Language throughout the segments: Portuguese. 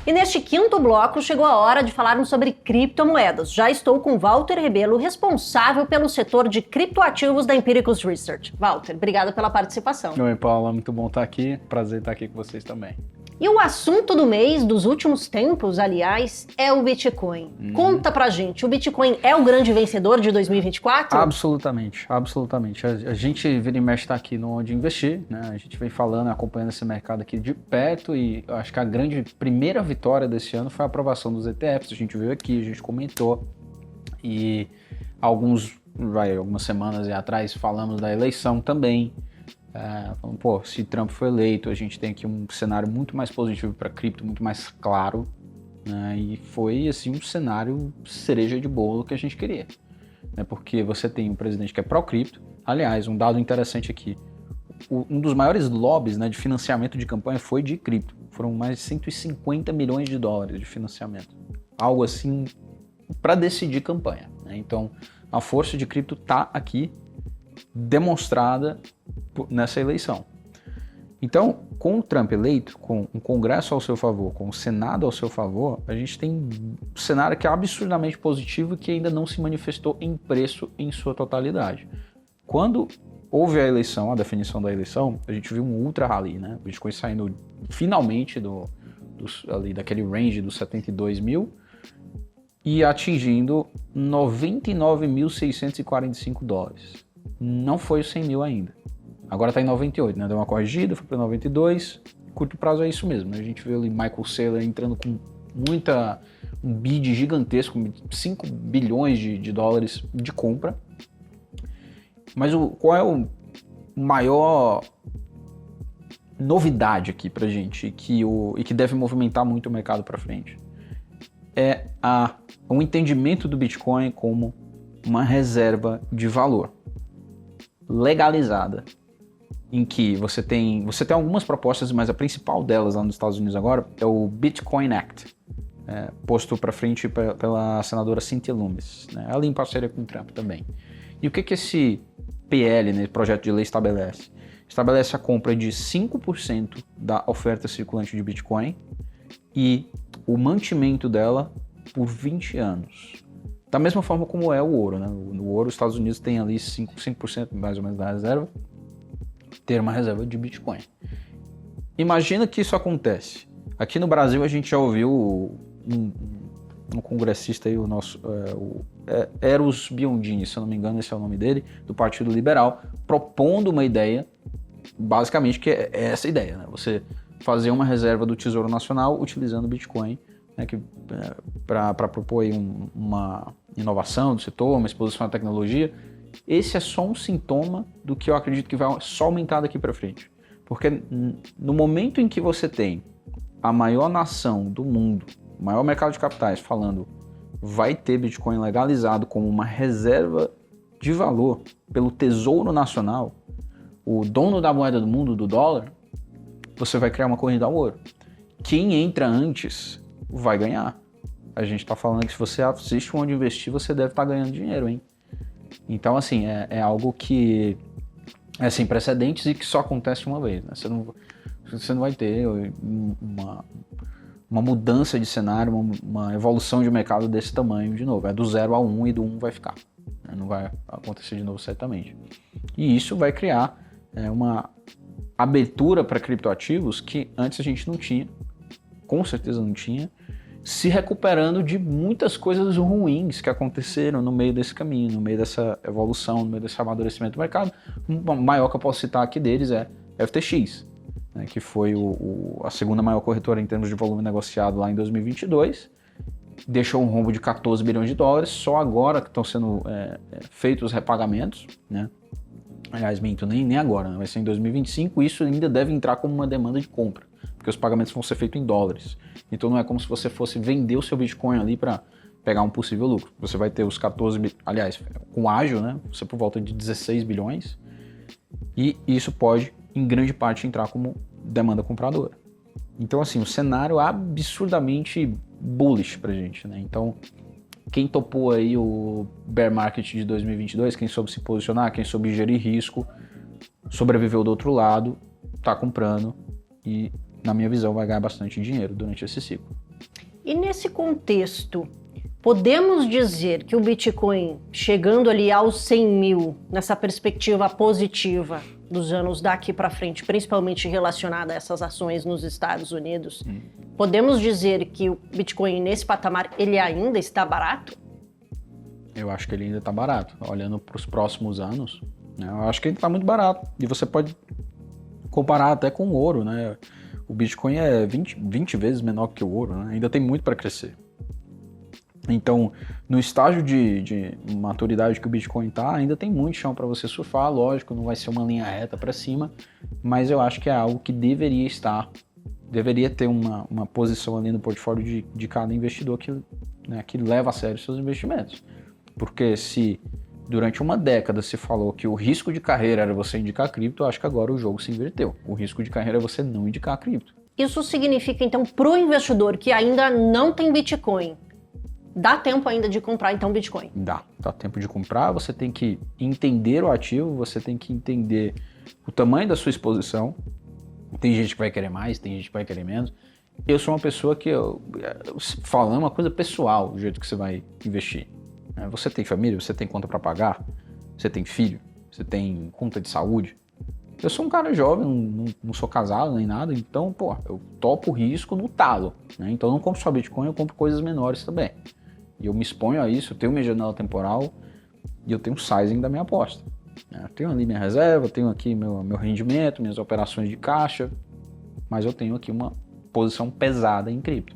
E neste quinto bloco chegou a hora de falarmos sobre criptomoedas. Já estou com Walter Rebelo, responsável pelo setor de criptoativos da Empiricus Research. Walter, obrigada pela participação. Oi, Paula, muito bom estar aqui. Prazer estar aqui com vocês também. E o assunto do mês, dos últimos tempos, aliás, é o Bitcoin. Conta pra gente, o Bitcoin é o grande vencedor de 2024? Absolutamente, absolutamente. A gente vira e mexe está aqui no Onde Investir, né? A gente vem falando, acompanhando esse mercado aqui de perto e eu acho que a grande primeira vitória desse ano foi a aprovação dos ETFs. A gente veio aqui, a gente comentou e algumas semanas atrás falamos da eleição também. Se Trump foi eleito, a gente tem aqui um cenário muito mais positivo para cripto, muito mais claro, né? E foi assim um cenário cereja de bolo que a gente queria, né? Porque você tem um presidente que é pró-cripto. Aliás, um dado interessante aqui, um dos maiores lobbies, né, de financiamento de campanha foi de cripto, foram mais de 150 milhões de dólares de financiamento, algo assim para decidir campanha, né? Então a força de cripto está aqui demonstrada nessa eleição. Então, com o Trump eleito, com um Congresso ao seu favor, com o Senado ao seu favor, a gente tem um cenário que é absurdamente positivo e que ainda não se manifestou em preço em sua totalidade. Quando houve a eleição, a definição da eleição, a gente viu um ultra rally, né? O Bitcoin saindo finalmente daquele range dos 72 mil e atingindo 99.645 dólares. Não foi os 100 mil ainda. Agora está em 98, né? Deu uma corrigida, foi para 92. Curto prazo é isso mesmo, né? A gente viu ali Michael Saylor entrando com um bid gigantesco, 5 bilhões de dólares de compra. Mas qual é o maior novidade aqui pra gente e que deve movimentar muito o mercado para frente? É o entendimento do Bitcoin como uma reserva de valor legalizada, em que você tem algumas propostas, mas a principal delas lá nos Estados Unidos agora é o Bitcoin Act, posto para frente pela senadora Cynthia Lummis, né? Ali em parceria com o Trump também. E o que esse PL, né, projeto de lei estabelece? Estabelece a compra de 5% da oferta circulante de Bitcoin e o mantimento dela por 20 anos. Da mesma forma como é o ouro, né? No ouro, os Estados Unidos têm ali 5% mais ou menos da reserva, ter uma reserva de Bitcoin. Imagina que isso acontece. Aqui no Brasil a gente já ouviu um congressista aí, o nosso Eros Biondini, se eu não me engano esse é o nome dele, do Partido Liberal, propondo uma ideia, basicamente que é essa ideia, né? Você fazer uma reserva do Tesouro Nacional utilizando Bitcoin, né, para propor aí uma inovação do setor, uma exposição à tecnologia. Esse é só um sintoma do que eu acredito que vai só aumentar daqui para frente. Porque no momento em que você tem a maior nação do mundo, o maior mercado de capitais falando vai ter Bitcoin legalizado como uma reserva de valor pelo Tesouro Nacional, o dono da moeda do mundo, do dólar, você vai criar uma corrida ao ouro. Quem entra antes vai ganhar. A gente está falando que se você assiste Onde Investir, você deve estar ganhando dinheiro, hein? Então, assim, é algo que é sem precedentes e que só acontece uma vez, né? Você não vai ter uma mudança de cenário, uma evolução de mercado desse tamanho de novo. É do 0 a 1 e do 1 vai ficar. Não vai acontecer de novo certamente. E isso vai criar uma abertura para criptoativos que antes a gente não tinha, com certeza não tinha, se recuperando de muitas coisas ruins que aconteceram no meio desse caminho, no meio dessa evolução, no meio desse amadurecimento do mercado. O maior que eu posso citar aqui deles é FTX, né, que foi a segunda maior corretora em termos de volume negociado lá em 2022, deixou um rombo de 14 bilhões de dólares, só agora que estão sendo feitos os repagamentos, né? Aliás, minto, nem agora, né? Vai ser em 2025, isso ainda deve entrar como uma demanda de compra, porque os pagamentos vão ser feitos em dólares. Então não é como se você fosse vender o seu Bitcoin ali para pegar um possível lucro. Você vai ter os 14 bilhões, aliás, com ágil, né? Você por volta de 16 bilhões, e isso pode, em grande parte, entrar como demanda compradora. Então, assim, o cenário é absurdamente bullish pra gente, né? Então, quem topou aí o bear market de 2022, quem soube se posicionar, quem soube gerir risco, sobreviveu do outro lado, tá comprando e, na minha visão, vai ganhar bastante dinheiro durante esse ciclo. E nesse contexto, podemos dizer que o Bitcoin, chegando ali aos 100 mil, nessa perspectiva positiva dos anos daqui para frente, principalmente relacionada a essas ações nos Estados Unidos, podemos dizer que o Bitcoin nesse patamar, ele ainda está barato? Eu acho que ele ainda está barato. Olhando para os próximos anos, né, eu acho que ele está muito barato. E você pode comparar até com o ouro, né? O Bitcoin é 20 vezes menor que o ouro, né? Ainda tem muito para crescer. Então, no estágio de maturidade que o Bitcoin está, ainda tem muito chão para você surfar. Lógico, não vai ser uma linha reta para cima, mas eu acho que é algo que deveria ter uma posição ali no portfólio de cada investidor que leva a sério seus investimentos. Porque se durante uma década se falou que o risco de carreira era você indicar cripto, eu acho que agora o jogo se inverteu. O risco de carreira é você não indicar cripto. Isso significa, então, para o investidor que ainda não tem Bitcoin, dá tempo ainda de comprar, então, Bitcoin? Dá tempo de comprar, você tem que entender o ativo, você tem que entender o tamanho da sua exposição. Tem gente que vai querer mais, tem gente que vai querer menos. Eu sou uma pessoa que, falando uma coisa pessoal, o jeito que você vai investir. Você tem família, você tem conta para pagar, você tem filho, você tem conta de saúde. Eu sou um cara jovem, não sou casado nem nada, então, eu topo o risco no talo, né? Então eu não compro só Bitcoin, eu compro coisas menores também. E eu me exponho a isso, eu tenho minha janela temporal e eu tenho o sizing da minha aposta. Eu tenho ali minha reserva, tenho aqui meu rendimento, minhas operações de caixa, mas eu tenho aqui uma posição pesada em cripto.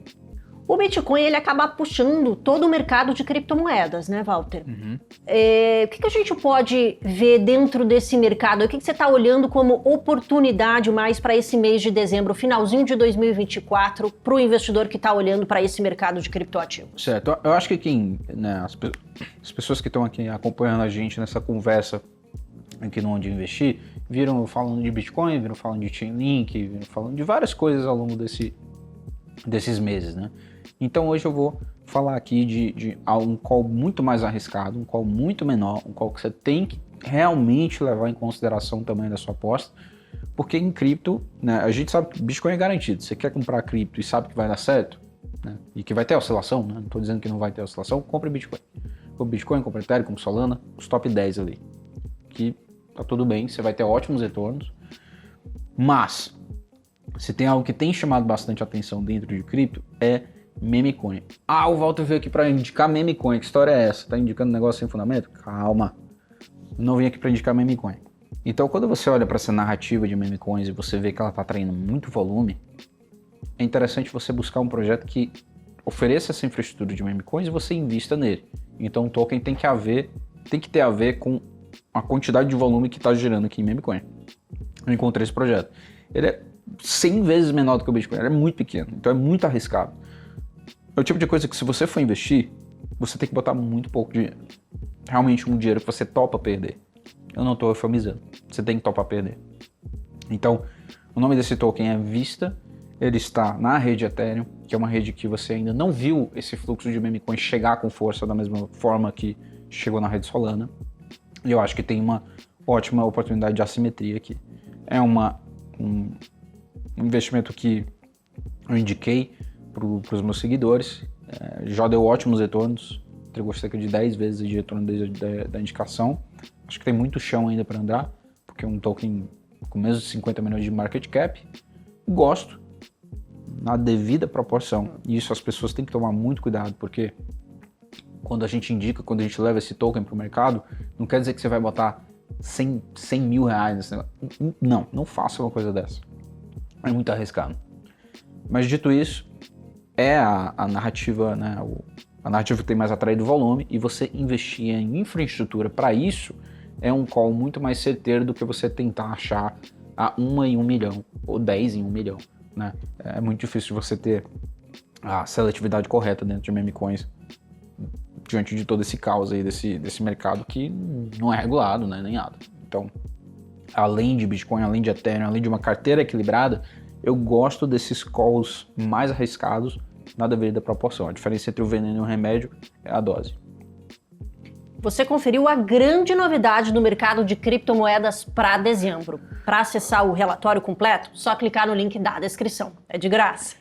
O Bitcoin, ele acaba puxando todo o mercado de criptomoedas, né, Walter? Uhum. O que a gente pode ver dentro desse mercado? O que você está olhando como oportunidade mais para esse mês de dezembro, finalzinho de 2024, para o investidor que está olhando para esse mercado de criptoativos? Certo. Eu acho que as pessoas que estão aqui acompanhando a gente nessa conversa aqui no Onde Investir, viram falando de Bitcoin, viram falando de Chainlink, viram falando de várias coisas ao longo desses meses, né? Então hoje eu vou falar aqui de um call muito mais arriscado, um call muito menor, um call que você tem que realmente levar em consideração o tamanho da sua aposta, porque em cripto, né, a gente sabe que Bitcoin é garantido. Você quer comprar cripto e sabe que vai dar certo, né, e que vai ter oscilação, né, não estou dizendo que não vai ter oscilação, compre Bitcoin. Compre Bitcoin, compre Ethereum, compre Solana, os top 10 ali, que tá tudo bem, você vai ter ótimos retornos, mas se tem algo que tem chamado bastante atenção dentro de cripto é meme coin. O Walter veio aqui para indicar meme coin. Que história é essa? Tá indicando negócio sem fundamento? Calma. Eu não vim aqui para indicar meme coin. Então, quando você olha para essa narrativa de meme coins e você vê que ela tá atraindo muito volume, é interessante você buscar um projeto que ofereça essa infraestrutura de meme coins e você invista nele. Então, o token tem que ter a ver com a quantidade de volume que está gerando aqui em meme coin. Eu encontrei esse projeto. Ele é 100 vezes menor do que o Bitcoin. Ele é muito pequeno, então é muito arriscado. É o tipo de coisa que, se você for investir, você tem que botar muito pouco dinheiro. Realmente um dinheiro que você topa perder. Eu não estou eufemizando. Você tem que topar perder. Então, o nome desse token é Vista. Ele está na rede Ethereum, que é uma rede que você ainda não viu esse fluxo de meme coin chegar com força da mesma forma que chegou na rede Solana. E eu acho que tem uma ótima oportunidade de assimetria aqui. É um investimento que eu indiquei para os meus seguidores, já deu ótimos retornos, entregou cerca de 10 vezes de retorno desde da indicação. Acho que tem muito chão ainda para andar, porque é um token com menos de 50 milhões de market cap. Gosto, na devida proporção, e isso as pessoas têm que tomar muito cuidado, porque quando a gente indica, quando a gente leva esse token para o mercado, não quer dizer que você vai botar 100 mil reais nesse negócio. Não faça uma coisa dessa. É muito arriscado. Mas dito isso, é a narrativa, né, a narrativa que tem mais atraído volume, e você investir em infraestrutura para isso é um call muito mais certeiro do que você tentar achar a 1 em 1 milhão ou 10 em 1 milhão. Né? É muito difícil você ter a seletividade correta dentro de meme coins diante de todo esse caos aí desse mercado que não é regulado, né, nem nada. Então, além de Bitcoin, além de Ethereum, além de uma carteira equilibrada, eu gosto desses calls mais arriscados na devida proporção. A diferença entre o veneno e o remédio é a dose. Você conferiu a grande novidade do mercado de criptomoedas para dezembro. Para acessar o relatório completo, só clicar no link da descrição. É de graça.